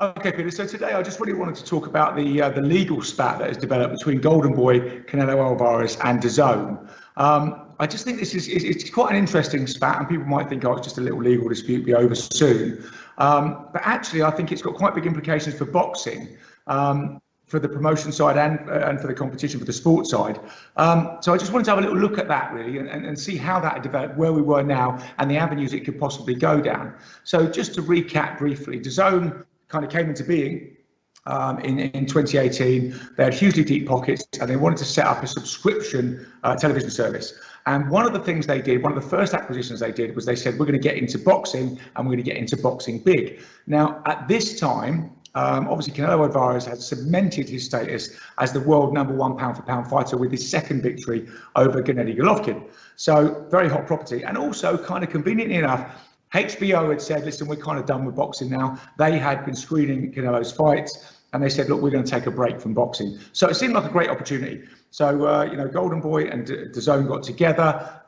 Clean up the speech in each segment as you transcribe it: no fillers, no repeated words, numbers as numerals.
Okay, Peter. So today I just really wanted to talk about the legal spat that has developed between Golden Boy, Canelo Alvarez, and DAZN. I just think this is it's quite an interesting spat, and people might think, oh, it's just a little legal dispute, be over soon. But actually, I think it's got quite big implications for boxing, for the promotion side and for the competition, for the sports side. So I just wanted to have a little look at that really and see how that had developed, where we were now, and the avenues it could possibly go down. So just to recap briefly, DAZN kind of came into being in 2018. They had hugely deep pockets and they wanted to set up a subscription television service. And one of the things they did, one of the first acquisitions they did, was they said, we're going to get into boxing and we're going to get into boxing big. Now, at this time, obviously Canelo Alvarez had cemented his status as the world #1 pound-for-pound fighter with his second victory over Gennady Golovkin. So very hot property. And also, kind of conveniently enough, HBO had said, listen, we're kind of done with boxing now. They had been screening Canelo's fights and they said, look, we're going to take a break from boxing. So it seemed like a great opportunity. So, Golden Boy and DAZN got together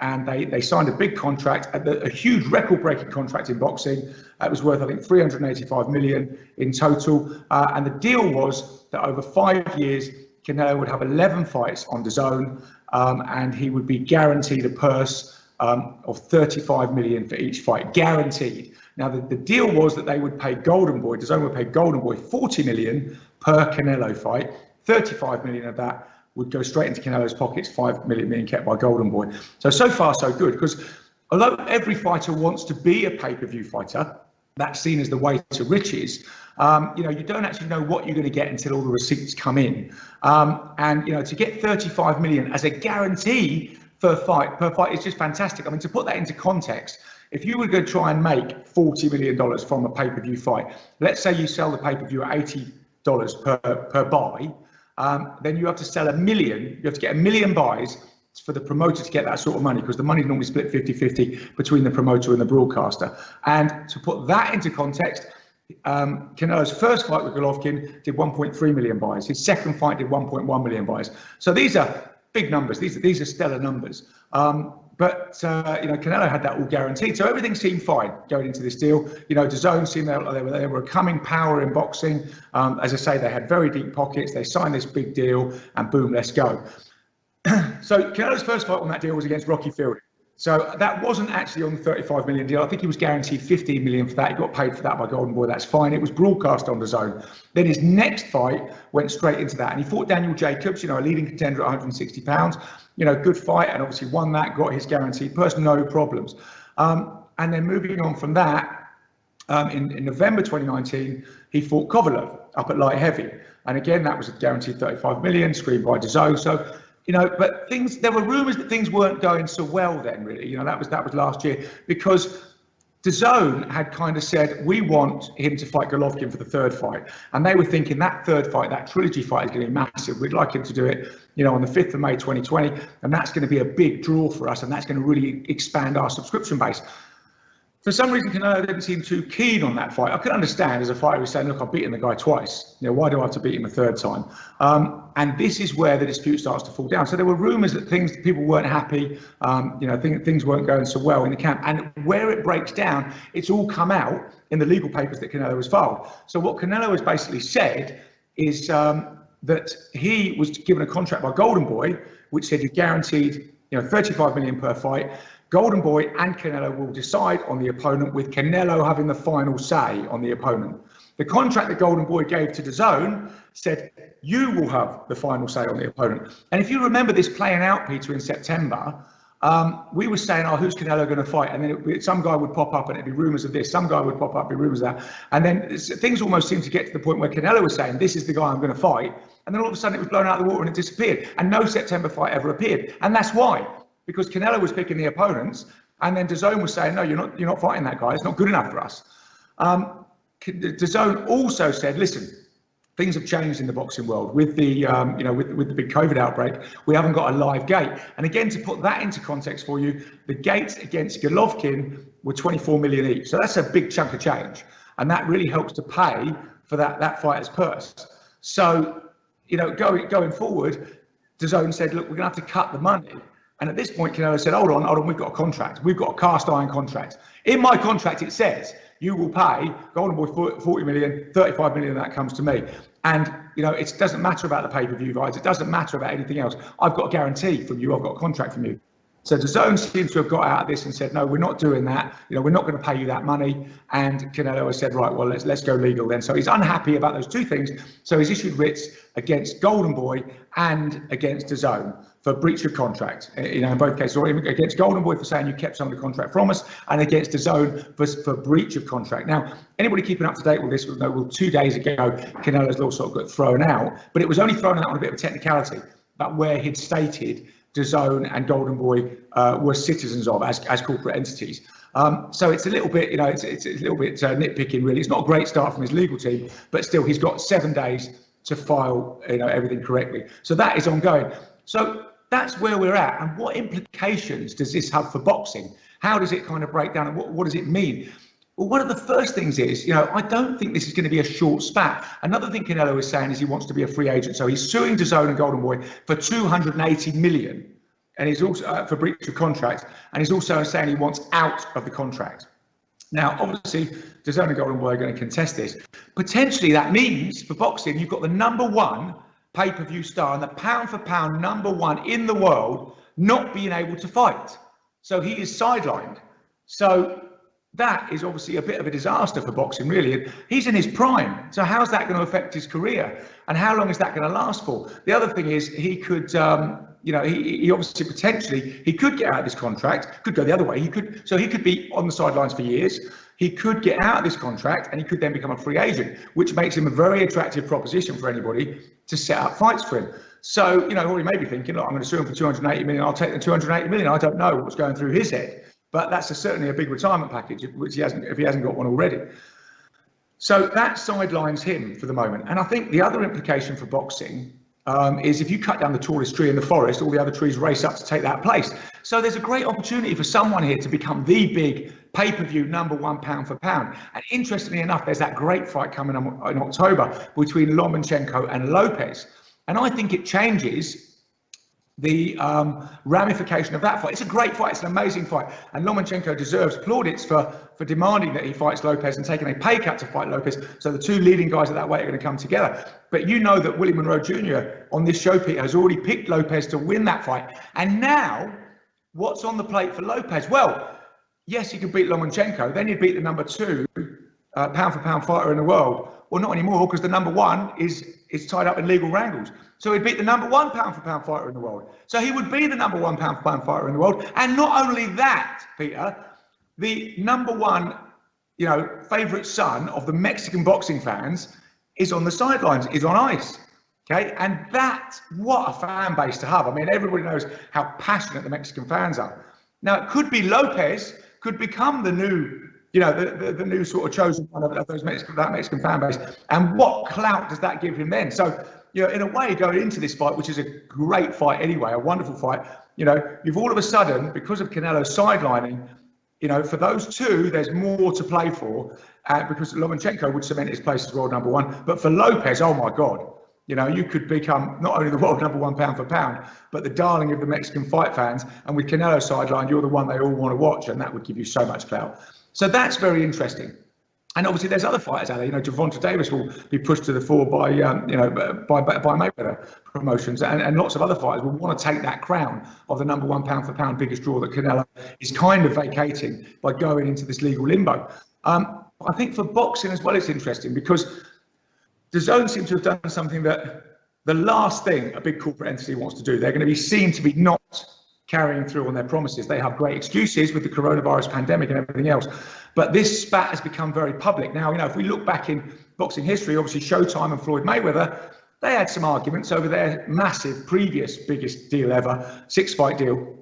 and they signed a big contract, a huge record-breaking contract in boxing. It was worth, I think, 385 million in total. And the deal was that over 5 years, Canelo would have 11 fights on DAZN and he would be guaranteed a purse of 35 million for each fight, guaranteed. Now, the deal was that they would pay Golden Boy, DAZN would pay Golden Boy 40 million per Canelo fight. 35 million of that would go straight into Canelo's pockets, 5 million being kept by Golden Boy. So far, so good, because although every fighter wants to be a pay-per-view fighter, that's seen as the way to riches. You don't actually know what you're going to get until all the receipts come in. To get 35 million as a guarantee per fight is just fantastic. I mean, to put that into context, if you were going to try and make $40 million from a pay-per-view fight, let's say you sell the pay-per-view at $80 per buy, then you have to sell 1 million. You have to get 1 million buys for the promoter to get that sort of money, because the money is normally split 50-50 between the promoter and the broadcaster. And to put that into context, Canelo's first fight with Golovkin did 1.3 million buys. His second fight did 1.1 million buys. So these are big numbers. These are stellar numbers. But Canelo had that all guaranteed. So everything seemed fine going into this deal. DAZN seemed like they were a coming power in boxing. As I say, they had very deep pockets. They signed this big deal and boom, let's go. So Canelo's first fight on that deal was against Rocky Fielding. So that wasn't actually on the 35 million deal. I think he was guaranteed 15 million for that. He got paid for that by Golden Boy. That's fine. It was broadcast on DAZN. Then his next fight went straight into that. And he fought Daniel Jacobs, a leading contender at 160 pounds. Good fight, and obviously won that, got his guaranteed purse, no problems. And then moving on from that, in November 2019, he fought Kovalev up at light heavy. And again, that was a guaranteed 35 million, screened by DAZN. So, but there were rumours that things weren't going so well then, really. That was last year, because DAZN had kind of said, we want him to fight Golovkin for the third fight. And they were thinking that third fight, that trilogy fight, is going to be massive. We'd like him to do it, on the 5th of May 2020. And that's going to be a big draw for us. And that's going to really expand our subscription base. For some reason, Canelo didn't seem too keen on that fight. I could understand as a fighter who's saying, look, I've beaten the guy twice. Why do I have to beat him a third time? And this is where the dispute starts to fall down. So there were rumours that people weren't happy, things weren't going so well in the camp. And where it breaks down, it's all come out in the legal papers that Canelo has filed. So what Canelo has basically said is that he was given a contract by Golden Boy, which said you're guaranteed 35 million per fight. Golden Boy and Canelo will decide on the opponent, with Canelo having the final say on the opponent. The contract that Golden Boy gave to DAZN said, you will have the final say on the opponent. And if you remember this playing out, Peter, in September, we were saying, who's Canelo going to fight? And then some guy would pop up and it'd be rumours of this. Some guy would pop up, be rumours of that. And then things almost seemed to get to the point where Canelo was saying, this is the guy I'm going to fight. And then all of a sudden it was blown out of the water and it disappeared. And no September fight ever appeared. And that's why. Because Canelo was picking the opponents, and then DAZN was saying, no, you're not fighting that guy. It's not good enough for us. DAZN also said, listen, things have changed in the boxing world with the with the big COVID outbreak. We haven't got a live gate. And again, to put that into context for you, the gates against Golovkin were 24 million each. So that's a big chunk of change, and that really helps to pay for that fighter's purse. So going forward, DAZN said, look, we're going to have to cut the money. And at this point, Canelo said, hold on, we've got a contract. We've got a cast iron contract. In my contract, it says you will pay Golden Boy 40 million, 35 million, that comes to me. And, you know, it doesn't matter about the pay-per-view rights. It doesn't matter about anything else. I've got a guarantee from you. I've got a contract from you. So DAZN seems to have got out of this and said, no, we're not doing that. You know, we're not going to pay you that money. And Canelo has said, right, well, let's go legal then. So he's unhappy about those two things. So he's issued writs against Golden Boy and against DAZN for breach of contract. You know, in both cases, or against Golden Boy for saying you kept some of the contract from us, and against DAZN for breach of contract. Now, anybody keeping up to date with this will know, well, 2 days ago, Canelo's law sort of got thrown out, but it was only thrown out on a bit of a technicality about where he'd stated DAZN and Golden Boy were citizens of as corporate entities. So it's a little bit, you know, it's a little bit nitpicking, really. It's not a great start from his legal team, but still, he's got 7 days to file, you know, everything correctly. So that is ongoing. So that's where we're at. And what implications does this have for boxing? How does it kind of break down, and what does it mean? Well, one of the first things is, you know, I don't think this is going to be a short spat. Another thing Canelo is saying is he wants to be a free agent. So he's suing DAZN and Golden Boy for 280 million. And he's also for breach of contract. And he's also saying he wants out of the contract. Now, obviously, DAZN and Golden Boy are going to contest this. Potentially, that means for boxing, you've got the #1 pay-per-view star and the pound-for-pound #1 in the world not being able to fight. So he is sidelined. So that is obviously a bit of a disaster for boxing, really. And he's in his prime. So how's that going to affect his career? And how long is that going to last for? The other thing is he could, you know, he obviously potentially, he could get out of this contract, could go the other way. He could be on the sidelines for years. He could get out of this contract and he could then become a free agent, which makes him a very attractive proposition for anybody to set up fights for him. So, you know, or he may be thinking, look, I'm going to sue him for 280 million. I'll take the 280 million. I don't know what's going through his head. But that's certainly a big retirement package, which he hasn't, if he hasn't got one already. So that sidelines him for the moment. And I think the other implication for boxing is if you cut down the tallest tree in the forest, all the other trees race up to take that place. So there's a great opportunity for someone here to become the big pay-per-view #1 pound for pound. And interestingly enough, there's that great fight coming in October between Lomachenko and Lopez. And I think it changes the ramification of that fight. It's a great fight. It's an amazing fight. And Lomachenko deserves plaudits for demanding that he fights Lopez and taking a pay cut to fight Lopez. So the two leading guys at that weight are going to come together. But you know that Willie Monroe Jr. on this show, Peter, has already picked Lopez to win that fight. And now, what's on the plate for Lopez? Well, yes, he could beat Lomachenko. Then he'd beat the #2 pound for pound fighter in the world. Well, not anymore, because the #1 is tied up in legal wrangles. So he'd beat the #1 pound for pound fighter in the world. So he would be the #1 pound for pound fighter in the world. And not only that, Peter, the #1, you know, favourite son of the Mexican boxing fans is on the sidelines, is on ice. Okay, and what a fan base to have. I mean, everybody knows how passionate the Mexican fans are. Now, it could be Lopez could become the new, you know, the new sort of chosen one of those that Mexican fan base. And what clout does that give him then? So, you know, in a way, going into this fight, which is a great fight anyway, a wonderful fight, you know, you've all of a sudden, because of Canelo's sidelining, you know, for those two, there's more to play for, because Lomachenko would cement his place as world #1. But for Lopez, oh my God, you know, you could become not only the world #1 pound for pound, but the darling of the Mexican fight fans. And with Canelo sidelined, you're the one they all want to watch, and that would give you so much clout. So that's very interesting. And obviously, there's other fighters out there. You know, Gervonta Davis will be pushed to the fore by, you know, by Mayweather promotions, and lots of other fighters will want to take that crown of the #1 pound for pound biggest draw that Canelo is kind of vacating by going into this legal limbo. I think for boxing as well, it's interesting because DAZN seems to have done something that the last thing a big corporate entity wants to do. They're going to be seen to be not carrying through on their promises. They have great excuses with the coronavirus pandemic and everything else. But this spat has become very public. Now, you know, if we look back in boxing history, obviously Showtime and Floyd Mayweather, they had some arguments over their massive previous biggest deal ever, 6-fight deal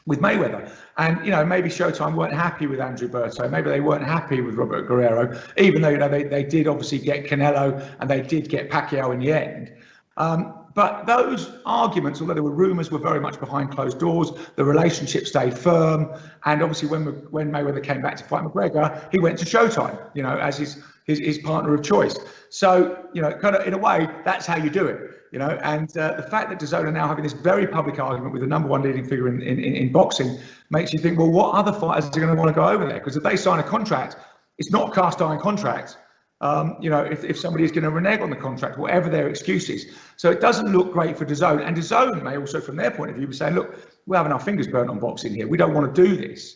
with Mayweather. And, you know, maybe Showtime weren't happy with Andrew Berto. Maybe they weren't happy with Robert Guerrero, even though, you know, they did obviously get Canelo and they did get Pacquiao in the end. But those arguments, although there were rumours, were very much behind closed doors. The relationship stayed firm. And obviously when Mayweather came back to fight McGregor, he went to Showtime, you know, as his his partner of choice. So, you know, kind of in a way, that's how you do it, you know. And the fact that DAZN are now having this very public argument with the #1 leading figure in boxing makes you think, well, what other fighters are going to want to go over there? Because if they sign a contract, it's not a cast iron contract. You know, if somebody is going to renege on the contract, whatever their excuses. So it doesn't look great for DAZN. And DAZN may also, from their point of view, be saying, look, we're having our fingers burnt on boxing here. We don't want to do this.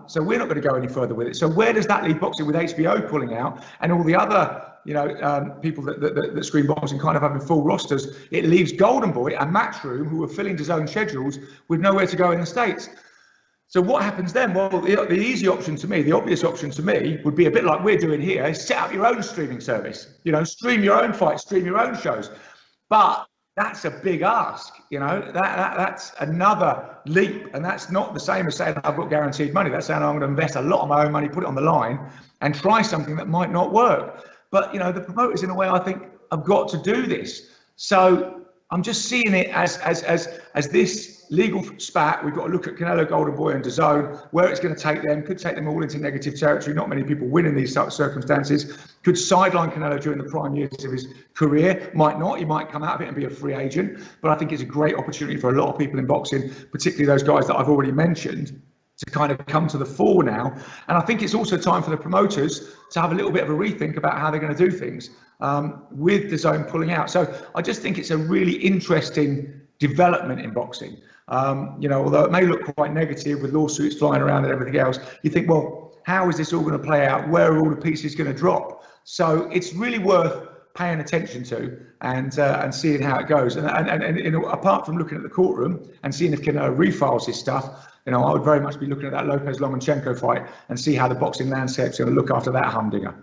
So we're not going to go any further with it. So where does that leave boxing with HBO pulling out and all the other, you know, people that screen boxing kind of having full rosters? It leaves Golden Boy and Matchroom, who are filling DAZN schedules, with nowhere to go in the States. So what happens then? Well, the easy option to me, the obvious option to me, would be a bit like we're doing here, is set up your own streaming service. You know, stream your own fights, stream your own shows. But that's a big ask, you know, that's another leap. And that's not the same as saying I've got guaranteed money. That's saying I'm going to invest a lot of my own money, put it on the line and try something that might not work. But, you know, the promoters, in a way, I think, have got to do this. So I'm just seeing it as this legal spat. We've got to look at Canelo, Golden Boy and DAZN, where it's going to take them. Could take them all into negative territory. Not many people win in these circumstances. Could sideline Canelo during the prime years of his career. Might not. He might come out of it and be a free agent. But I think it's a great opportunity for a lot of people in boxing, particularly those guys that I've already mentioned, to kind of come to the fore now. And I think it's also time for the promoters to have a little bit of a rethink about how they're going to do things with DAZN pulling out. So I just think it's a really interesting development in boxing. You know, although it may look quite negative with lawsuits flying around and everything else, you think, well, how is this all going to play out? Where are all the pieces going to drop? So it's really worth paying attention to and seeing how it goes. And you know, apart from looking at the courtroom and seeing if Canelo refiles his stuff, you know, I would very much be looking at that Lopez-Lomachenko fight and see how the boxing landscape's going to look after that humdinger.